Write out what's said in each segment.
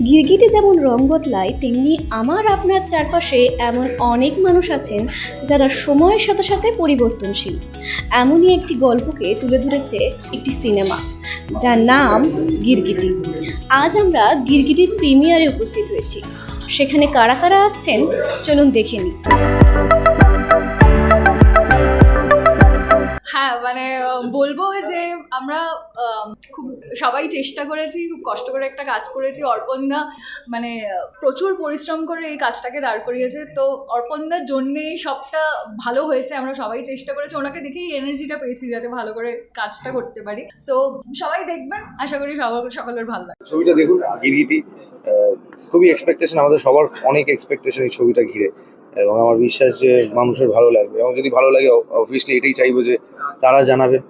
গিরগিটে যেমন রং বদলায়, তেমনি আমার আপনার চারপাশে এমন অনেক মানুষ আছেন যারা সময়ের সাথে সাথে পরিবর্তনশীল। এমনই একটি গল্পকে তুলে ধরেছে একটি সিনেমা, যার নাম গিরগিটি। আজ আমরা গিরগিটির প্রিমিয়ারে উপস্থিত হয়েছি। সেখানে কারা কারা আসছেন চলুন দেখে নিই। হ্যাঁ, মানে বলবো যে আমরা খুব সবাই চেষ্টা করেছি, খুব কষ্ট করে একটা কাজ করেছি। অর্পণদা মানে প্রচুর পরিশ্রম করে এই কাজটাকে দাঁড় করিয়েছে, তো অর্পণদার জন্যেই সবটা ভালো হয়েছে। আমরা সবাই চেষ্টা করেছি, ওনাকে দেখেই এনার্জিটা পেয়েছি যাতে ভালো করে কাজটা করতে পারি। সো সবাই দেখবেন, আশা করি সকলের ভালো লাগে। ছবিটা দেখুন, গিরগিটি খুবই এক্সপেকটেশন, আমাদের সবার অনেক এক্সপেকটেশন এই ছবিটা ঘিরে, এবং আমার বিশ্বাস যে মানুষের ভালো লাগবে। এবং যদি ভালো লাগে অবভিয়াসলি এটাই চাইবো যে তারা জানাবেন,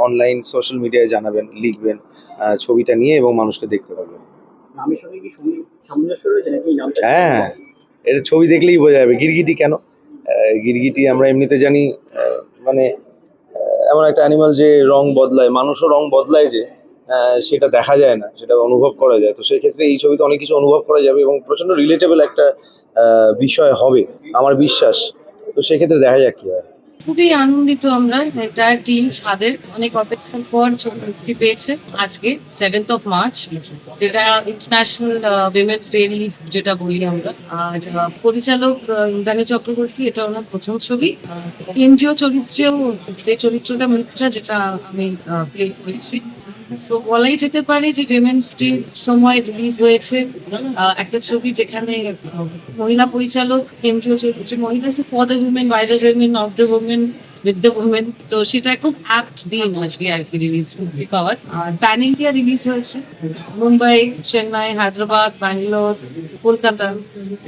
অনলাইন সোশ্যাল মিডিয়ায় জানাবেন, লিখবেন ছবিটা নিয়ে এবং মানুষকে দেখতে পারবেন। হ্যাঁ, এর ছবি দেখলেই বোঝা যাবে গিরগিটি কেন। গিরগিটি আমরা এমনিতে জানি মানে এমন একটা অ্যানিমাল যে রং বদলায়, মানুষও রং বদলায়, যে সেটা দেখা যায় না, সেটা অনুভব করা যায়। তো সেক্ষেত্রে এই ছবিতে অনেক কিছু অনুভব করা যাবে এবং প্রচন্ড রিলেটেবল একটা বিষয় হবে আমার বিশ্বাস। তো সেক্ষেত্রে দেখা যাক কি হয়। খুবই আনন্দিত আমরা, এন্টায়ার টিম ছাদের অনেক অপেক্ষার পর ছবি মুক্তি পেয়েছে আজকে 7th of March, যেটা ইন্টারন্যাশনাল উইমেন্স ডে রিলিজ যেটা বলি আমরা। আর পরিচালক ইন্দ্রাণী চক্রবর্তী, এটা ওনার প্রথম ছবি। কেন্দ্রীয় চরিত্রেও যে চরিত্রটা মিত্রা, যেটা আমি প্লে করেছি। সো বলাই যেতে পারে যে উইমেন্স ডে সময় রিলিজ হয়েছে একটা ছবি যেখানে মহিলা পরিচালক, কেন্দ্রীয় চরিত্রে মহিলা, for the women, by the women, of the women, with the women. তো সেটা খুব অ্যাপ্ট দিন আজকে আর কি রিলিজ পাওয়ার। আর প্যান ইন্ডিয়া রিলিজ হয়েছে মুম্বাই, চেন্নাই, হায়দ্রাবাদ, ব্যাঙ্গালোর, কলকাতা।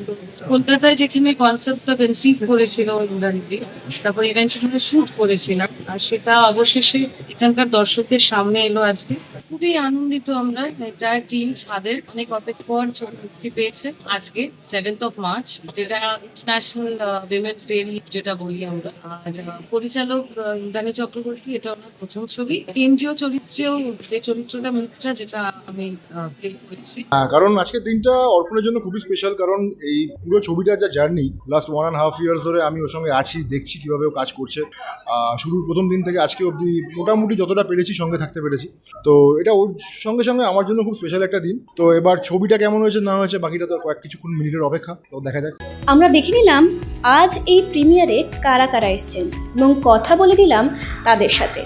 তো কলকাতায় যেখানে কনসেপ্টটা কনসিভ করেছিল ইন্দ্রাণীতে, তারপর ইভেন্টুয়ালি শুট করেছিলাম, আর সেটা অবশেষে এখানকার দর্শকদের সামনে এলো আজকে। খুবই আনন্দিত আমরা, এন্টায়ার টিম ছাদের অনেক অপেক্ষার পর ছবি মুক্তি পেয়েছে আজকে 7th of March, যেটা ইন্টারন্যাশনাল উইমেন্স ডে যেটা বলি আমরা। আর পরিচালক ইন্দ্রাণী চক্রবর্তী, এটা ওনার প্রথম ছবি। কেন্দ্রীয় চরিত্রেও যে চরিত্রটা মিত্রা, যেটা আমি প্লে করেছি। কারণ আজকের দিনটা অর্পণের জন্য খুবই স্পেশাল, কারণ এই পুরো ছবিটা যা জার্নি, লাস্ট 1.5 years ধরে আমি ওর সঙ্গে আছি, দেখছি কিভাবে ও কাজ করছে। শুরুর প্রথম দিন থেকে আজকে অবধি মোটামুটি যতটা পেরেছি সঙ্গে থাকতে পেরেছি। তো এটা ওর সঙ্গে সঙ্গে আমার জন্য খুব স্পেশাল একটা দিন। তো এবার ছবিটা কেমন হয়েছে না হয়েছে বাকিটা তো কিছুক্ষণ মিনিটের অপেক্ষা, তো দেখা যাক। আমরা দেখে নিলাম আজ এই প্রিমিয়ারে কারা কারা এসছেন এবং কথা বলে দিলাম তাদের সাথে।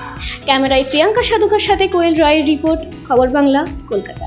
ক্যামেরায় প্রিয়াঙ্কা সাধুকার সাথে কোয়েল রায়ের রিপোর্ট, খবর বাংলা, কলকাতা।